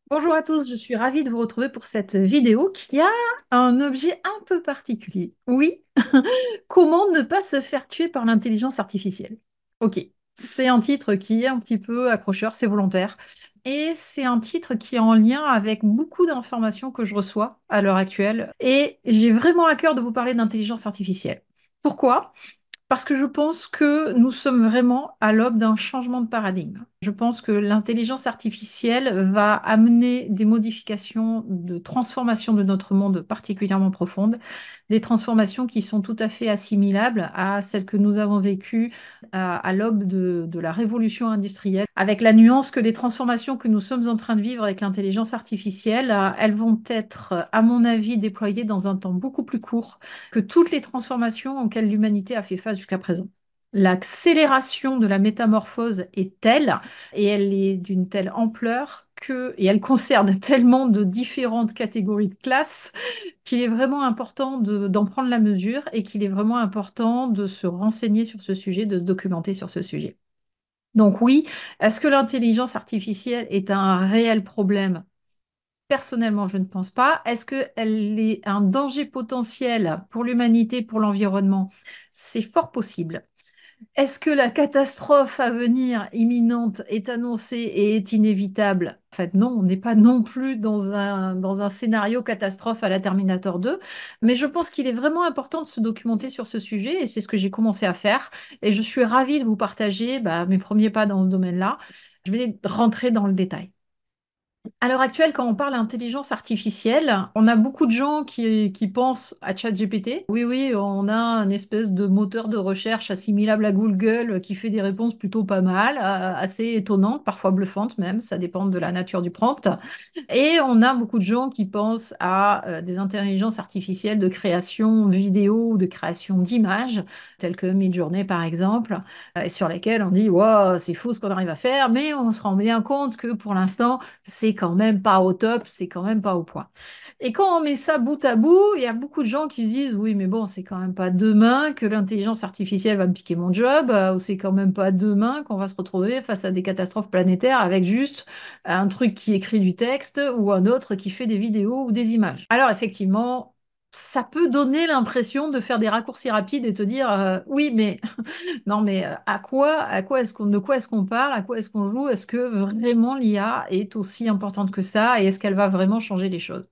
Bonjour à tous, je suis ravie de vous retrouver pour cette vidéo qui a un objet un peu particulier. Oui, comment ne pas se faire tuer par l'intelligence artificielle? Ok, c'est un titre qui est un petit peu accrocheur, c'est volontaire. Et c'est un titre qui est en lien avec beaucoup d'informations que je reçois à l'heure actuelle. Et j'ai vraiment à cœur de vous parler d'intelligence artificielle. Pourquoi? Parce que je pense que nous sommes vraiment à l'aube d'un changement de paradigme. Je pense que l'intelligence artificielle va amener des modifications de transformation de notre monde particulièrement profondes, des transformations qui sont tout à fait assimilables à celles que nous avons vécues à l'aube de la révolution industrielle, avec la nuance que les transformations que nous sommes en train de vivre avec l'intelligence artificielle, elles vont être, à mon avis, déployées dans un temps beaucoup plus court que toutes les transformations auxquelles l'humanité a fait face jusqu'à présent. L'accélération de la métamorphose est telle, et elle est d'une telle ampleur et elle concerne tellement de différentes catégories de classes, qu'il est vraiment important d'en prendre la mesure et qu'il est vraiment important de se renseigner sur ce sujet, de se documenter sur ce sujet. Donc oui, est-ce que l'intelligence artificielle est un réel problème? Personnellement, je ne pense pas. Est-ce qu'elle est un danger potentiel pour l'humanité, pour l'environnement? C'est fort possible. Est-ce que la catastrophe à venir imminente est annoncée et est inévitable? En fait, non, on n'est pas non plus dans un scénario catastrophe à la Terminator 2, mais je pense qu'il est vraiment important de se documenter sur ce sujet et c'est ce que j'ai commencé à faire. Et je suis ravie de vous partager mes premiers pas dans ce domaine-là. Je vais rentrer dans le détail. À l'heure actuelle, quand on parle d'intelligence artificielle, on a beaucoup de gens qui pensent à ChatGPT. Oui, oui, on a un espèce de moteur de recherche assimilable à Google qui fait des réponses plutôt pas mal, assez étonnantes, parfois bluffantes même, ça dépend de la nature du prompt. Et on a beaucoup de gens qui pensent à des intelligences artificielles de création vidéo ou de création d'images, telles que Midjourney par exemple, et sur lesquelles on dit, wow, c'est fou ce qu'on arrive à faire, mais on se rend bien compte que pour l'instant, c'est quand même pas au top, c'est quand même pas au point. Et quand on met ça bout à bout, il y a beaucoup de gens qui se disent, oui, mais bon, c'est quand même pas demain que l'intelligence artificielle va me piquer mon job, ou c'est quand même pas demain qu'on va se retrouver face à des catastrophes planétaires avec juste un truc qui écrit du texte ou un autre qui fait des vidéos ou des images. Alors effectivement, ça peut donner l'impression de faire des raccourcis rapides et te dire, oui, mais non, mais de quoi est-ce qu'on parle? À quoi est-ce qu'on joue? Est-ce que vraiment l'IA est aussi importante que ça? Et est-ce qu'elle va vraiment changer les choses?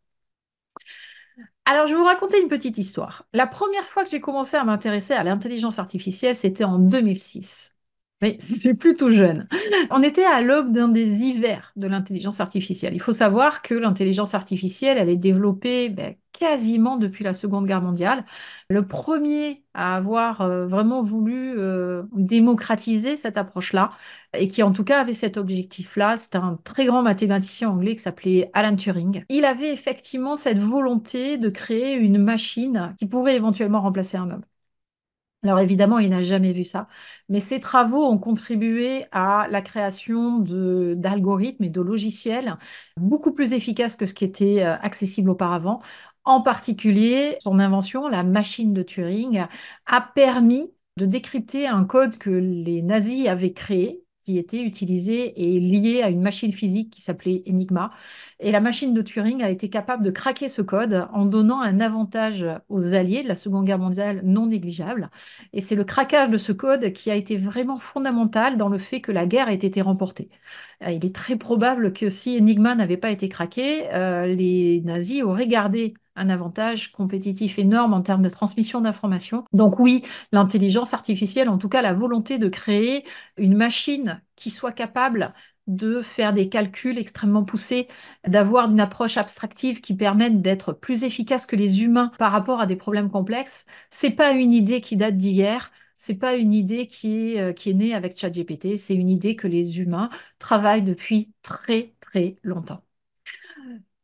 Alors, je vais vous raconter une petite histoire. La première fois que j'ai commencé à m'intéresser à l'intelligence artificielle, c'était en 2006. Oui, c'est plutôt jeune. On était à l'aube d'un des hivers de l'intelligence artificielle. Il faut savoir que l'intelligence artificielle, elle est développée quasiment depuis la Seconde Guerre mondiale. Le premier à avoir vraiment voulu démocratiser cette approche-là, et qui en tout cas avait cet objectif-là, c'est un très grand mathématicien anglais qui s'appelait Alan Turing. Il avait effectivement cette volonté de créer une machine qui pourrait éventuellement remplacer un homme. Alors évidemment, il n'a jamais vu ça, mais ses travaux ont contribué à la création d'algorithmes et de logiciels beaucoup plus efficaces que ce qui était accessible auparavant. En particulier, son invention, la machine de Turing, a permis de décrypter un code que les nazis avaient créé, qui était utilisé et lié à une machine physique qui s'appelait Enigma. Et la machine de Turing a été capable de craquer ce code en donnant un avantage aux Alliés de la Seconde Guerre mondiale non négligeable. Et c'est le craquage de ce code qui a été vraiment fondamental dans le fait que la guerre ait été remportée. Il est très probable que si Enigma n'avait pas été craqué, les nazis auraient gardé un avantage compétitif énorme en termes de transmission d'informations. Donc oui, l'intelligence artificielle, en tout cas la volonté de créer une machine qui soit capable de faire des calculs extrêmement poussés, d'avoir une approche abstractive qui permette d'être plus efficace que les humains par rapport à des problèmes complexes, c'est pas une idée qui date d'hier, c'est pas une idée qui est née avec ChatGPT, c'est une idée que les humains travaillent depuis très très longtemps.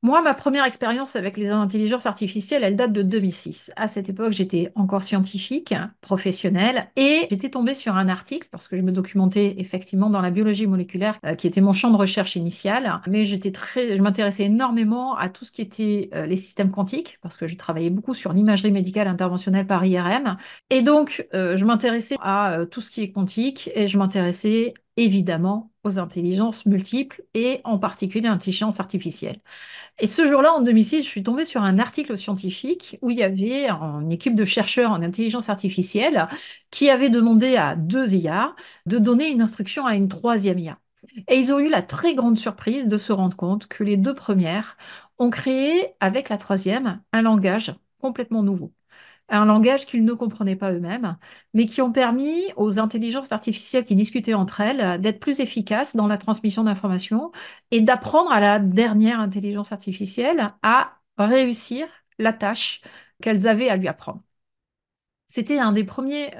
Moi, ma première expérience avec les intelligences artificielles, elle date de 2006. À cette époque, j'étais encore scientifique, professionnelle, et j'étais tombée sur un article, parce que je me documentais effectivement dans la biologie moléculaire, qui était mon champ de recherche initial, mais je m'intéressais énormément à tout ce qui était les systèmes quantiques, parce que je travaillais beaucoup sur l'imagerie médicale interventionnelle par IRM, et donc je m'intéressais à tout ce qui est quantique, et je m'intéressais évidemment aux intelligences multiples et en particulier l'intelligence artificielle. Et ce jour-là, en 2006, je suis tombée sur un article scientifique où il y avait une équipe de chercheurs en intelligence artificielle qui avait demandé à deux IA de donner une instruction à une troisième IA. Et ils ont eu la très grande surprise de se rendre compte que les deux premières ont créé avec la troisième un langage complètement nouveau, un langage qu'ils ne comprenaient pas eux-mêmes, mais qui ont permis aux intelligences artificielles qui discutaient entre elles d'être plus efficaces dans la transmission d'informations et d'apprendre à la dernière intelligence artificielle à réussir la tâche qu'elles avaient à lui apprendre. C'était un des premières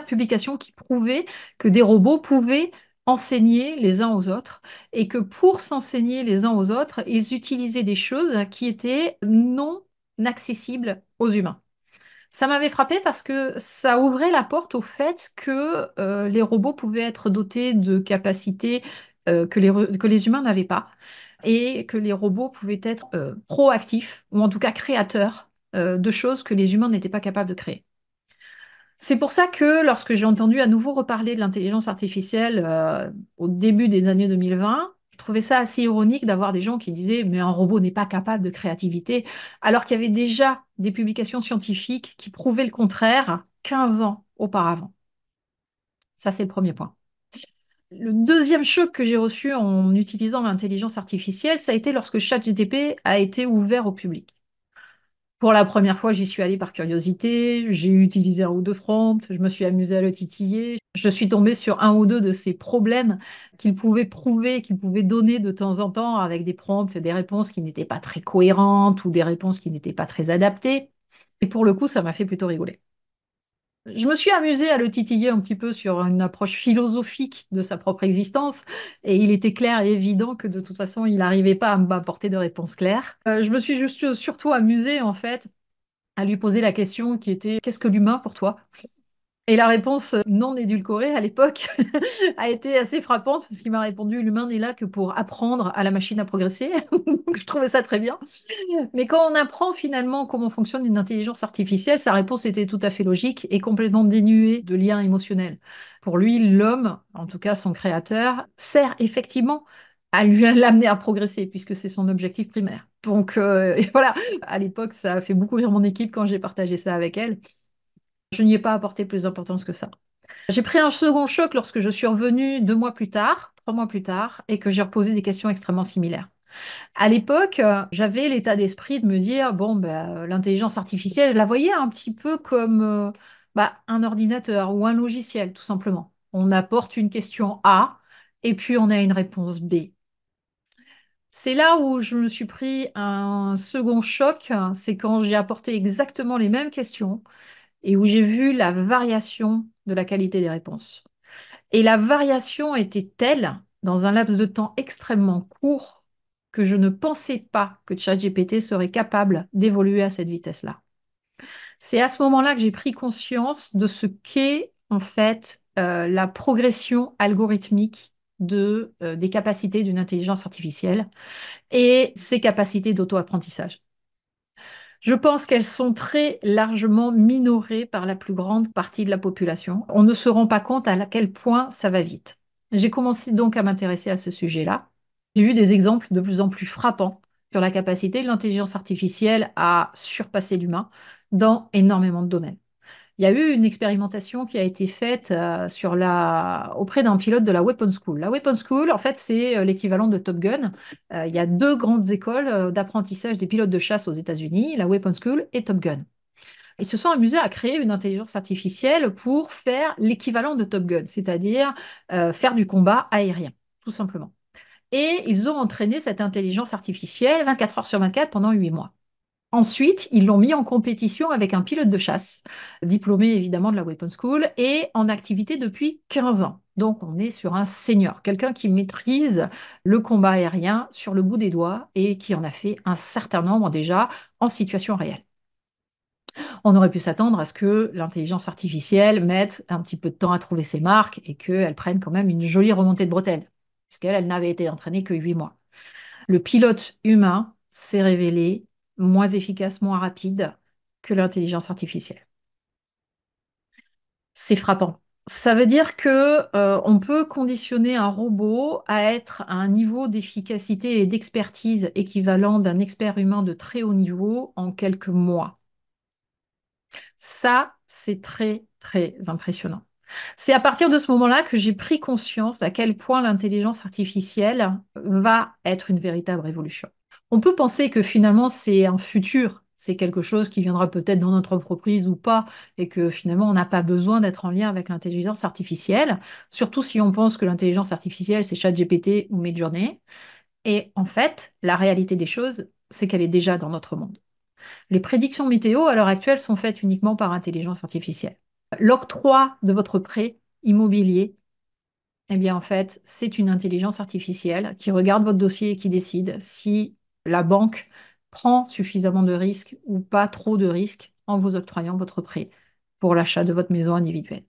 publications qui prouvait que des robots pouvaient enseigner les uns aux autres et que pour s'enseigner les uns aux autres, ils utilisaient des choses qui étaient non accessibles aux humains. Ça m'avait frappé parce que ça ouvrait la porte au fait que les robots pouvaient être dotés de capacités que les humains n'avaient pas et que les robots pouvaient être proactifs ou en tout cas créateurs de choses que les humains n'étaient pas capables de créer. C'est pour ça que lorsque j'ai entendu à nouveau reparler de l'intelligence artificielle au début des années 2020, je trouvais ça assez ironique d'avoir des gens qui disaient mais un robot n'est pas capable de créativité, alors qu'il y avait déjà des publications scientifiques qui prouvaient le contraire 15 ans auparavant. Ça, c'est le premier point. Le deuxième choc que j'ai reçu en utilisant l'intelligence artificielle, ça a été lorsque ChatGPT a été ouvert au public. Pour la première fois, j'y suis allée par curiosité, j'ai utilisé un ou deux prompts, je me suis amusée à le titiller. Je suis tombée sur un ou deux de ces problèmes qu'il pouvait prouver, qu'il pouvait donner de temps en temps avec des prompts, des réponses qui n'étaient pas très cohérentes ou des réponses qui n'étaient pas très adaptées. Et pour le coup, ça m'a fait plutôt rigoler. Je me suis amusée à le titiller un petit peu sur une approche philosophique de sa propre existence, et il était clair et évident que de toute façon, il n'arrivait pas à m'apporter de réponses claires. Je me suis juste surtout amusée, en fait, à lui poser la question qui était qu'est-ce que l'humain pour toi? Et la réponse non édulcorée à l'époque a été assez frappante parce qu'il m'a répondu l'humain n'est là que pour apprendre à la machine à progresser. Donc, je trouvais ça très bien. Mais quand on apprend finalement comment fonctionne une intelligence artificielle, sa réponse était tout à fait logique et complètement dénuée de lien émotionnel. Pour lui, l'homme, en tout cas son créateur, sert effectivement à lui l'amener à progresser puisque c'est son objectif primaire. Donc et voilà, à l'époque, ça a fait beaucoup rire mon équipe quand j'ai partagé ça avec elle. Je n'y ai pas apporté plus d'importance que ça. J'ai pris un second choc lorsque je suis revenue 2 mois plus tard, 3 mois plus tard, et que j'ai reposé des questions extrêmement similaires. À l'époque, j'avais l'état d'esprit de me dire, bon, ben, l'intelligence artificielle, je la voyais un petit peu comme un ordinateur ou un logiciel, tout simplement. On apporte une question A et puis on a une réponse B. C'est là où je me suis pris un second choc, c'est quand j'ai apporté exactement les mêmes questions et où j'ai vu la variation de la qualité des réponses. Et la variation était telle, dans un laps de temps extrêmement court, que je ne pensais pas que ChatGPT serait capable d'évoluer à cette vitesse-là. C'est à ce moment-là que j'ai pris conscience de ce qu'est en fait la progression algorithmique des capacités d'une intelligence artificielle et ses capacités d'auto-apprentissage. Je pense qu'elles sont très largement minorées par la plus grande partie de la population. On ne se rend pas compte à quel point ça va vite. J'ai commencé donc à m'intéresser à ce sujet-là. J'ai vu des exemples de plus en plus frappants sur la capacité de l'intelligence artificielle à surpasser l'humain dans énormément de domaines. Il y a eu une expérimentation qui a été faite auprès d'un pilote de la Weapon School. La Weapon School, en fait, c'est l'équivalent de Top Gun. Il y a deux grandes écoles d'apprentissage des pilotes de chasse aux États-Unis, la Weapon School et Top Gun. Ils se sont amusés à créer une intelligence artificielle pour faire l'équivalent de Top Gun, c'est-à-dire faire du combat aérien, tout simplement. Et ils ont entraîné cette intelligence artificielle 24 heures sur 24 pendant 8 mois. Ensuite, ils l'ont mis en compétition avec un pilote de chasse, diplômé évidemment de la Weapon School et en activité depuis 15 ans. Donc on est sur un senior, quelqu'un qui maîtrise le combat aérien sur le bout des doigts et qui en a fait un certain nombre déjà en situation réelle. On aurait pu s'attendre à ce que l'intelligence artificielle mette un petit peu de temps à trouver ses marques et qu'elle prenne quand même une jolie remontée de bretelles, puisqu'elle n'avait été entraînée que 8 mois. Le pilote humain s'est révélé moins efficace, moins rapide que l'intelligence artificielle. C'est frappant. Ça veut dire que on peut conditionner un robot à être à un niveau d'efficacité et d'expertise équivalent d'un expert humain de très haut niveau en quelques mois. Ça, c'est très, très impressionnant. C'est à partir de ce moment-là que j'ai pris conscience à quel point l'intelligence artificielle va être une véritable révolution. On peut penser que finalement c'est un futur, c'est quelque chose qui viendra peut-être dans notre entreprise ou pas, et que finalement on n'a pas besoin d'être en lien avec l'intelligence artificielle, surtout si on pense que l'intelligence artificielle c'est ChatGPT ou Midjourney. Et en fait, la réalité des choses, c'est qu'elle est déjà dans notre monde. Les prédictions météo à l'heure actuelle sont faites uniquement par intelligence artificielle. L'octroi de votre prêt immobilier, eh bien en fait, c'est une intelligence artificielle qui regarde votre dossier et qui décide si la banque prend suffisamment de risques ou pas trop de risques en vous octroyant votre prêt pour l'achat de votre maison individuelle.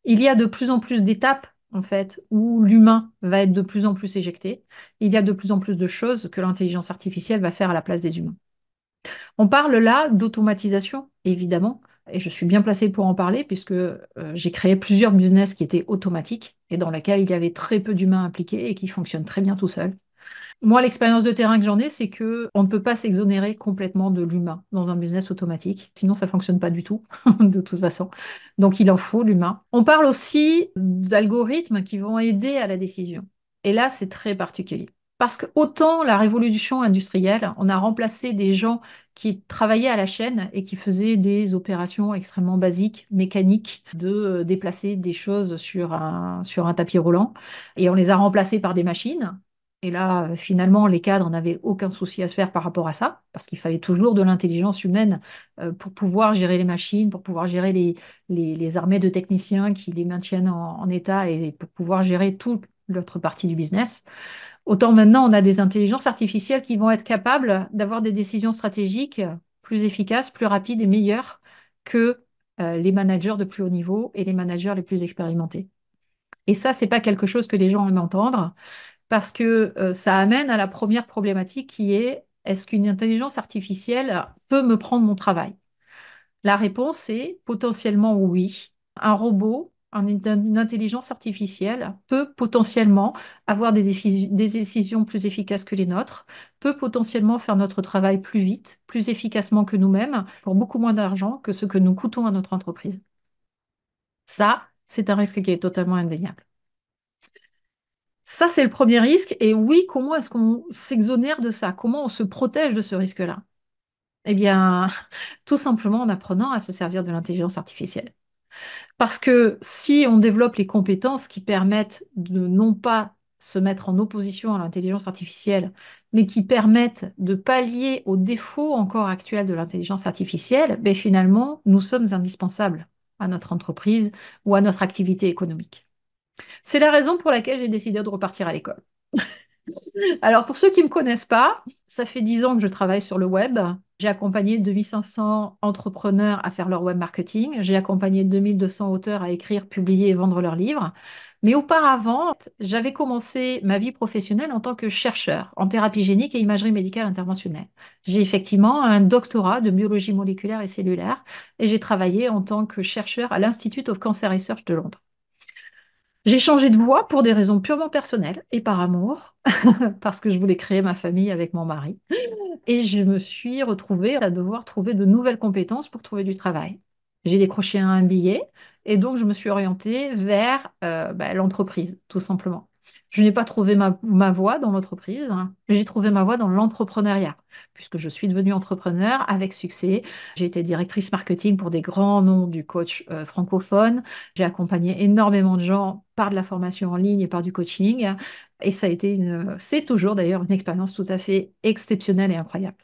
Il y a de plus en plus d'étapes en fait où l'humain va être de plus en plus éjecté. Il y a de plus en plus de choses que l'intelligence artificielle va faire à la place des humains. On parle là d'automatisation, évidemment, et je suis bien placée pour en parler puisque j'ai créé plusieurs business qui étaient automatiques et dans lesquels il y avait très peu d'humains impliqués et qui fonctionnent très bien tout seuls. Moi, l'expérience de terrain que j'en ai, c'est que on ne peut pas s'exonérer complètement de l'humain dans un business automatique, sinon ça fonctionne pas du tout, de toute façon. Donc il en faut l'humain. On parle aussi d'algorithmes qui vont aider à la décision. Et là, c'est très particulier. Parce que autant la révolution industrielle, on a remplacé des gens qui travaillaient à la chaîne et qui faisaient des opérations extrêmement basiques, mécaniques, de déplacer des choses sur un tapis roulant, et on les a remplacés par des machines. Et là, finalement, les cadres n'avaient aucun souci à se faire par rapport à ça, parce qu'il fallait toujours de l'intelligence humaine pour pouvoir gérer les machines, pour pouvoir gérer les armées de techniciens qui les maintiennent en état et pour pouvoir gérer toute l'autre partie du business. Autant maintenant, on a des intelligences artificielles qui vont être capables d'avoir des décisions stratégiques plus efficaces, plus rapides et meilleures que les managers de plus haut niveau et les managers les plus expérimentés. Et ça, c'est pas quelque chose que les gens aiment entendre parce que ça amène à la première problématique qui est est-ce qu'une intelligence artificielle peut me prendre mon travail? La réponse est potentiellement oui. Un robot, une intelligence artificielle peut potentiellement avoir des décisions plus efficaces que les nôtres, peut potentiellement faire notre travail plus vite, plus efficacement que nous-mêmes, pour beaucoup moins d'argent que ce que nous coûtons à notre entreprise. Ça, c'est un risque qui est totalement indéniable. Ça, c'est le premier risque. Et oui, comment est-ce qu'on s'exonère de ça? Comment on se protège de ce risque-là? Eh bien, tout simplement en apprenant à se servir de l'intelligence artificielle. Parce que si on développe les compétences qui permettent de non pas se mettre en opposition à l'intelligence artificielle, mais qui permettent de pallier aux défauts encore actuels de l'intelligence artificielle, ben finalement, nous sommes indispensables à notre entreprise ou à notre activité économique. C'est la raison pour laquelle j'ai décidé de repartir à l'école. Alors, pour ceux qui ne me connaissent pas, ça fait 10 ans que je travaille sur le web. J'ai accompagné 2500 entrepreneurs à faire leur web marketing. J'ai accompagné 2200 auteurs à écrire, publier et vendre leurs livres. Mais auparavant, j'avais commencé ma vie professionnelle en tant que chercheur en thérapie génique et imagerie médicale interventionnelle. J'ai effectivement un doctorat de biologie moléculaire et cellulaire et j'ai travaillé en tant que chercheur à l'Institute of Cancer Research de Londres. J'ai changé de voie pour des raisons purement personnelles et par amour, parce que je voulais créer ma famille avec mon mari. Et je me suis retrouvée à devoir trouver de nouvelles compétences pour trouver du travail. J'ai décroché un billet et donc je me suis orientée vers l'entreprise, tout simplement. Je n'ai pas trouvé ma voie dans l'entreprise, hein, mais j'ai trouvé ma voie dans l'entrepreneuriat, puisque je suis devenue entrepreneur avec succès. J'ai été directrice marketing pour des grands noms du coach francophone. J'ai accompagné énormément de gens par de la formation en ligne et par du coaching. Et ça a été c'est toujours d'ailleurs une expérience tout à fait exceptionnelle et incroyable.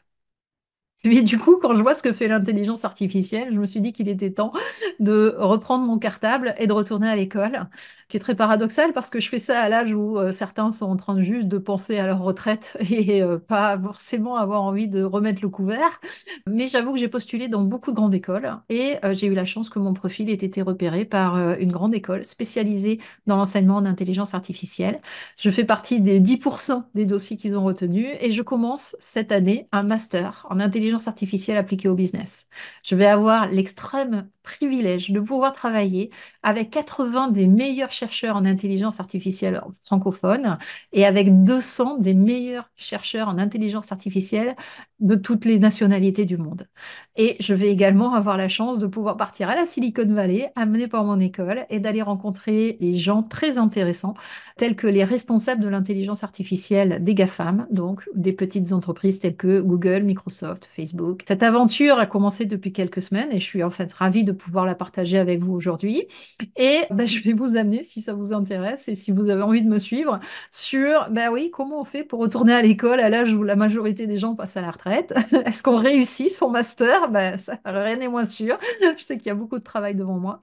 Mais du coup, quand je vois ce que fait l'intelligence artificielle, je me suis dit qu'il était temps de reprendre mon cartable et de retourner à l'école, qui est très paradoxal parce que je fais ça à l'âge où certains sont en train de juste de penser à leur retraite et pas forcément avoir envie de remettre le couvert. Mais j'avoue que j'ai postulé dans beaucoup de grandes écoles et j'ai eu la chance que mon profil ait été repéré par une grande école spécialisée dans l'enseignement en intelligence artificielle. Je fais partie des 10% des dossiers qu'ils ont retenus et je commence cette année un master en intelligence artificielle appliquée au business. Je vais avoir l'extrême privilège de pouvoir travailler avec 80 des meilleurs chercheurs en intelligence artificielle francophones et avec 200 des meilleurs chercheurs en intelligence artificielle de toutes les nationalités du monde. Et je vais également avoir la chance de pouvoir partir à la Silicon Valley, amenée par mon école, et d'aller rencontrer des gens très intéressants, tels que les responsables de l'intelligence artificielle des GAFAM, donc des petites entreprises telles que Google, Microsoft, Facebook. Cette aventure a commencé depuis quelques semaines et je suis en fait ravie de pouvoir la partager avec vous aujourd'hui. Et ben, je vais vous amener, si ça vous intéresse et si vous avez envie de me suivre, sur, ben oui, comment on fait pour retourner à l'école à l'âge où la majorité des gens passent à la retraite? Est-ce qu'on réussit son master? Ben, ça, rien n'est moins sûr. Je sais qu'il y a beaucoup de travail devant moi.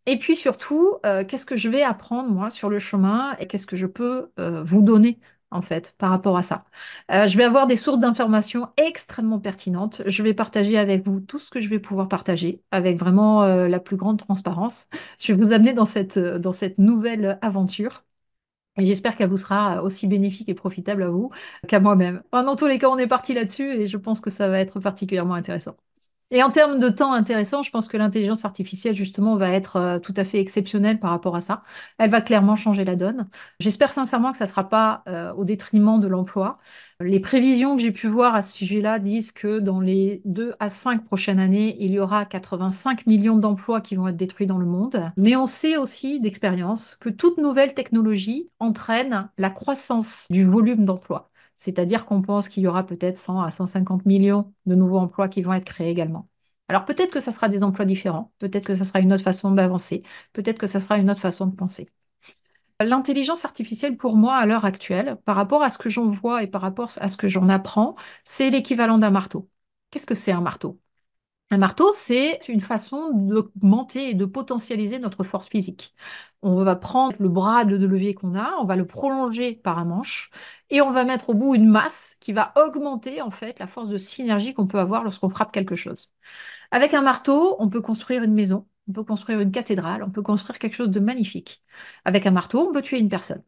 Et puis surtout, qu'est-ce que je vais apprendre moi sur le chemin et qu'est-ce que je peux vous donner en fait par rapport à ça. Je vais avoir des sources d'informations extrêmement pertinentes. Je vais partager avec vous tout ce que je vais pouvoir partager avec vraiment la plus grande transparence. Je vais vous amener dans cette nouvelle aventure. Et j'espère qu'elle vous sera aussi bénéfique et profitable à vous qu'à moi-même. Enfin, dans tous les cas, on est parti là-dessus et je pense que ça va être particulièrement intéressant. Et en termes de temps intéressant, je pense que l'intelligence artificielle, justement, va être tout à fait exceptionnelle par rapport à ça. Elle va clairement changer la donne. J'espère sincèrement que ça ne sera pas au détriment de l'emploi. Les prévisions que j'ai pu voir à ce sujet-là disent que dans les 2 à 5 prochaines années, il y aura 85 millions d'emplois qui vont être détruits dans le monde. Mais on sait aussi d'expérience que toute nouvelle technologie entraîne la croissance du volume d'emplois. C'est-à-dire qu'on pense qu'il y aura peut-être 100 à 150 millions de nouveaux emplois qui vont être créés également. Alors peut-être que ça sera des emplois différents, peut-être que ça sera une autre façon d'avancer, peut-être que ça sera une autre façon de penser. L'intelligence artificielle, pour moi, à l'heure actuelle, par rapport à ce que j'en vois et par rapport à ce que j'en apprends, c'est l'équivalent d'un marteau. Qu'est-ce que c'est un marteau? Un marteau, c'est une façon d'augmenter et de potentialiser notre force physique. On va prendre le bras de levier qu'on a, on va le prolonger par un manche et on va mettre au bout une masse qui va augmenter en fait la force de synergie qu'on peut avoir lorsqu'on frappe quelque chose. Avec un marteau, on peut construire une maison, on peut construire une cathédrale, on peut construire quelque chose de magnifique. Avec un marteau, on peut tuer une personne.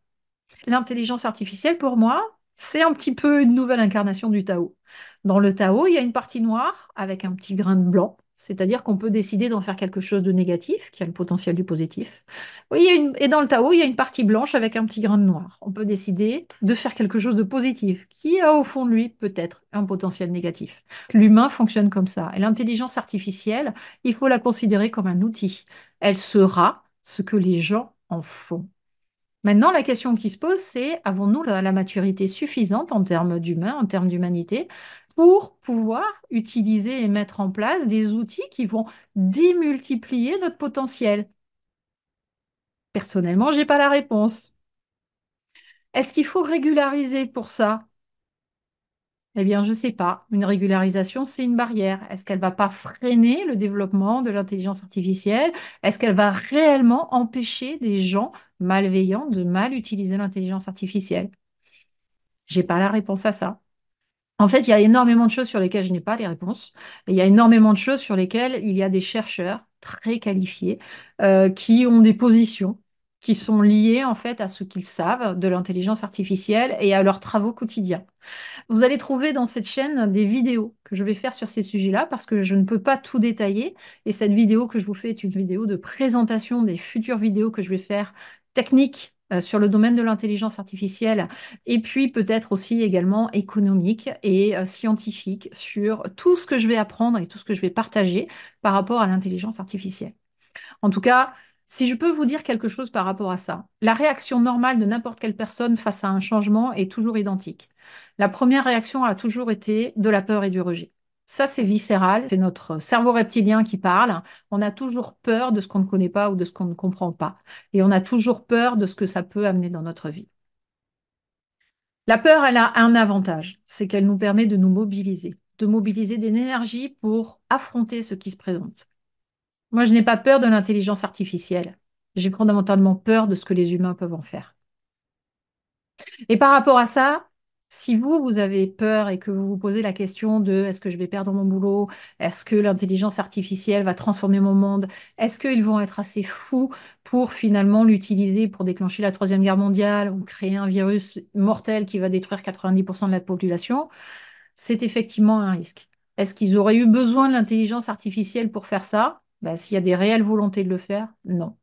L'intelligence artificielle, pour moi, c'est un petit peu une nouvelle incarnation du Tao. Dans le Tao, il y a une partie noire avec un petit grain de blanc, c'est-à-dire qu'on peut décider d'en faire quelque chose de négatif, qui a le potentiel du positif. Oui, et dans le Tao, il y a une partie blanche avec un petit grain de noir. On peut décider de faire quelque chose de positif, qui a au fond de lui peut-être un potentiel négatif. L'humain fonctionne comme ça. Et l'intelligence artificielle, il faut la considérer comme un outil. Elle sera ce que les gens en font. Maintenant, la question qui se pose, c'est avons-nous la maturité suffisante en termes d'humain, en termes d'humanité, pour pouvoir utiliser et mettre en place des outils qui vont démultiplier notre potentiel? Personnellement, j'ai pas la réponse. Est-ce qu'il faut régulariser pour ça? Eh bien, je ne sais pas. Une régularisation, c'est une barrière. Est-ce qu'elle va pas freiner le développement de l'intelligence artificielle? Est-ce qu'elle va réellement empêcher des gens malveillants de mal utiliser l'intelligence artificielle? J'ai pas la réponse à ça. En fait, il y a énormément de choses sur lesquelles je n'ai pas les réponses. Et il y a énormément de choses sur lesquelles il y a des chercheurs très qualifiés qui ont des positions qui sont liées en fait à ce qu'ils savent de l'intelligence artificielle et à leurs travaux quotidiens. Vous allez trouver dans cette chaîne des vidéos que je vais faire sur ces sujets-là parce que je ne peux pas tout détailler. Et cette vidéo que je vous fais est une vidéo de présentation des futures vidéos que je vais faire techniques sur le domaine de l'intelligence artificielle et puis peut-être aussi également économique et scientifique sur tout ce que je vais apprendre et tout ce que je vais partager par rapport à l'intelligence artificielle. En tout cas, si je peux vous dire quelque chose par rapport à ça, la réaction normale de n'importe quelle personne face à un changement est toujours identique. La première réaction a toujours été de la peur et du rejet. Ça, c'est viscéral, c'est notre cerveau reptilien qui parle. On a toujours peur de ce qu'on ne connaît pas ou de ce qu'on ne comprend pas. Et on a toujours peur de ce que ça peut amener dans notre vie. La peur, elle a un avantage, c'est qu'elle nous permet de mobiliser de l'énergie pour affronter ce qui se présente. Moi, je n'ai pas peur de l'intelligence artificielle. J'ai fondamentalement peur de ce que les humains peuvent en faire. Et par rapport à ça, si vous, vous avez peur et que vous vous posez la question de est-ce que je vais perdre mon boulot? Est-ce que l'intelligence artificielle va transformer mon monde? Est-ce qu'ils vont être assez fous pour finalement l'utiliser pour déclencher la Troisième Guerre mondiale ou créer un virus mortel qui va détruire 90% de la population? C'est effectivement un risque. Est-ce qu'ils auraient eu besoin de l'intelligence artificielle pour faire ça? Bah, s'il y a des réelles volontés de le faire, non.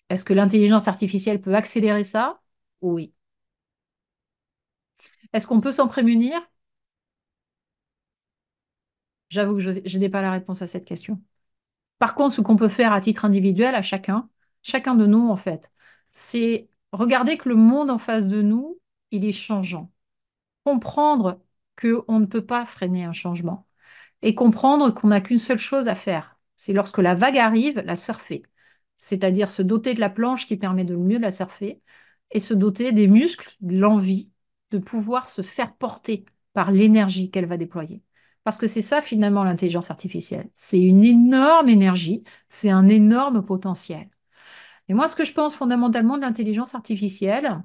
Est-ce que l'intelligence artificielle peut accélérer ça? Oui. Est-ce qu'on peut s'en prémunir? J'avoue que je n'ai pas la réponse à cette question. Par contre, ce qu'on peut faire à titre individuel, à chacun, chacun de nous, en fait, c'est regarder que le monde en face de nous, il est changeant. Comprendre qu'on ne peut pas freiner un changement et comprendre qu'on n'a qu'une seule chose à faire. C'est lorsque la vague arrive, la surfer. C'est-à-dire se doter de la planche qui permet de mieux la surfer et se doter des muscles, de l'envie de pouvoir se faire porter par l'énergie qu'elle va déployer. Parce que c'est ça finalement l'intelligence artificielle. C'est une énorme énergie, c'est un énorme potentiel. Et moi, ce que je pense fondamentalement de l'intelligence artificielle,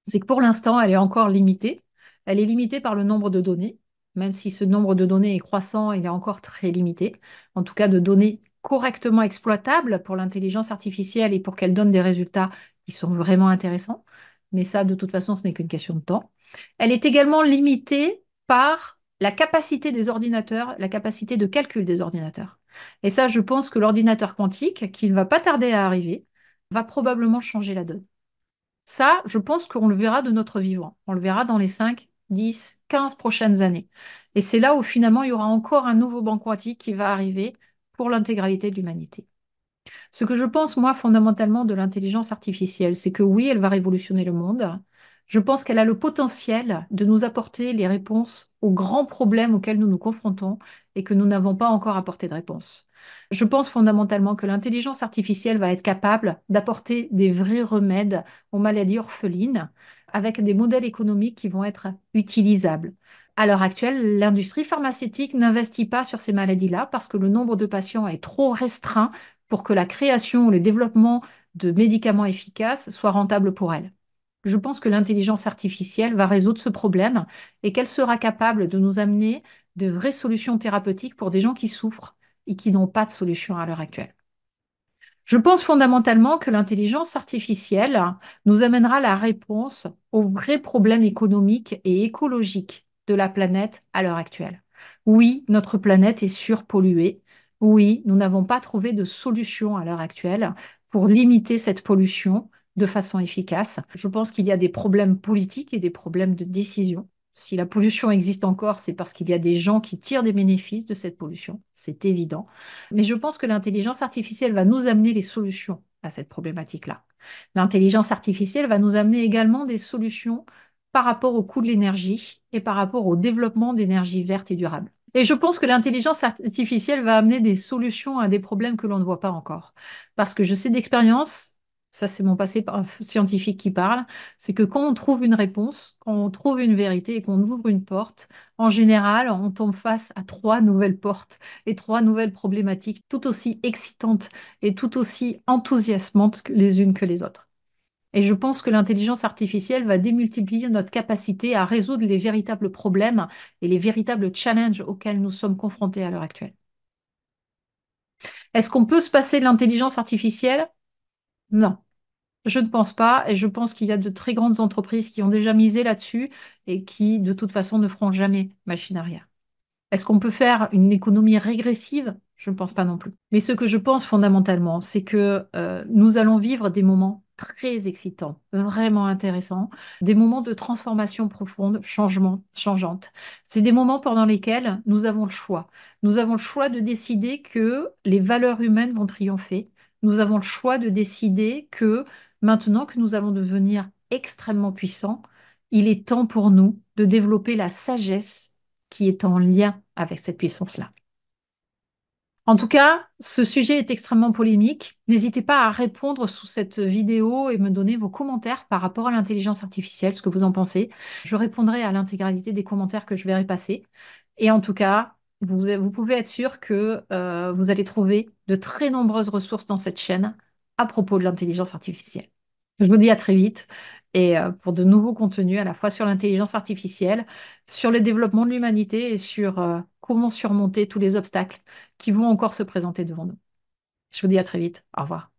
c'est que pour l'instant, elle est encore limitée. Elle est limitée par le nombre de données. Même si ce nombre de données est croissant, il est encore très limité. En tout cas, de données correctement exploitables pour l'intelligence artificielle et pour qu'elle donne des résultats qui sont vraiment intéressants. Mais ça, de toute façon, ce n'est qu'une question de temps. Elle est également limitée par la capacité des ordinateurs, la capacité de calcul des ordinateurs. Et ça, je pense que l'ordinateur quantique, qui ne va pas tarder à arriver, va probablement changer la donne. Ça, je pense qu'on le verra de notre vivant. On le verra dans les 5, 10, 15 prochaines années. Et c'est là où finalement il y aura encore un nouveau banc quantique qui va arriver pour l'intégralité de l'humanité. Ce que je pense, moi, fondamentalement de l'intelligence artificielle, c'est que oui, elle va révolutionner le monde. Je pense qu'elle a le potentiel de nous apporter les réponses aux grands problèmes auxquels nous nous confrontons et que nous n'avons pas encore apporté de réponse. Je pense fondamentalement que l'intelligence artificielle va être capable d'apporter des vrais remèdes aux maladies orphelines avec des modèles économiques qui vont être utilisables. À l'heure actuelle, l'industrie pharmaceutique n'investit pas sur ces maladies-là parce que le nombre de patients est trop restreint pour que la création ou le développement de médicaments efficaces soit rentable pour elle. Je pense que l'intelligence artificielle va résoudre ce problème et qu'elle sera capable de nous amener de vraies solutions thérapeutiques pour des gens qui souffrent et qui n'ont pas de solution à l'heure actuelle. Je pense fondamentalement que l'intelligence artificielle nous amènera la réponse aux vrais problèmes économiques et écologiques de la planète à l'heure actuelle. Oui, notre planète est surpolluée. Oui, nous n'avons pas trouvé de solution à l'heure actuelle pour limiter cette pollution de façon efficace. Je pense qu'il y a des problèmes politiques et des problèmes de décision. Si la pollution existe encore, c'est parce qu'il y a des gens qui tirent des bénéfices de cette pollution. C'est évident. Mais je pense que l'intelligence artificielle va nous amener les solutions à cette problématique-là. L'intelligence artificielle va nous amener également des solutions par rapport au coût de l'énergie et par rapport au développement d'énergie verte et durable. Et je pense que l'intelligence artificielle va amener des solutions à des problèmes que l'on ne voit pas encore. Parce que je sais d'expérience, ça c'est mon passé scientifique qui parle, c'est que quand on trouve une réponse, quand on trouve une vérité et qu'on ouvre une porte, en général, on tombe face à trois nouvelles portes et trois nouvelles problématiques tout aussi excitantes et tout aussi enthousiasmantes les unes que les autres. Et je pense que l'intelligence artificielle va démultiplier notre capacité à résoudre les véritables problèmes et les véritables challenges auxquels nous sommes confrontés à l'heure actuelle. Est-ce qu'on peut se passer de l'intelligence artificielle? Non, je ne pense pas. Et je pense qu'il y a de très grandes entreprises qui ont déjà misé là-dessus et qui, de toute façon, ne feront jamais machine arrière. Est-ce qu'on peut faire une économie régressive? Je ne pense pas non plus. Mais ce que je pense fondamentalement, c'est que nous allons vivre des moments très excitants, vraiment intéressants, des moments de transformation profonde, changement, changeante. C'est des moments pendant lesquels nous avons le choix. Nous avons le choix de décider que les valeurs humaines vont triompher. Nous avons le choix de décider que maintenant que nous allons devenir extrêmement puissants, il est temps pour nous de développer la sagesse qui est en lien avec cette puissance-là. En tout cas, ce sujet est extrêmement polémique. N'hésitez pas à répondre sous cette vidéo et me donner vos commentaires par rapport à l'intelligence artificielle, ce que vous en pensez. Je répondrai à l'intégralité des commentaires que je verrai passer. Et en tout cas, vous pouvez être sûr que vous allez trouver de très nombreuses ressources dans cette chaîne à propos de l'intelligence artificielle. Je vous dis à très vite et pour de nouveaux contenus à la fois sur l'intelligence artificielle, sur le développement de l'humanité et sur comment surmonter tous les obstacles qui vont encore se présenter devant nous. Je vous dis à très vite. Au revoir.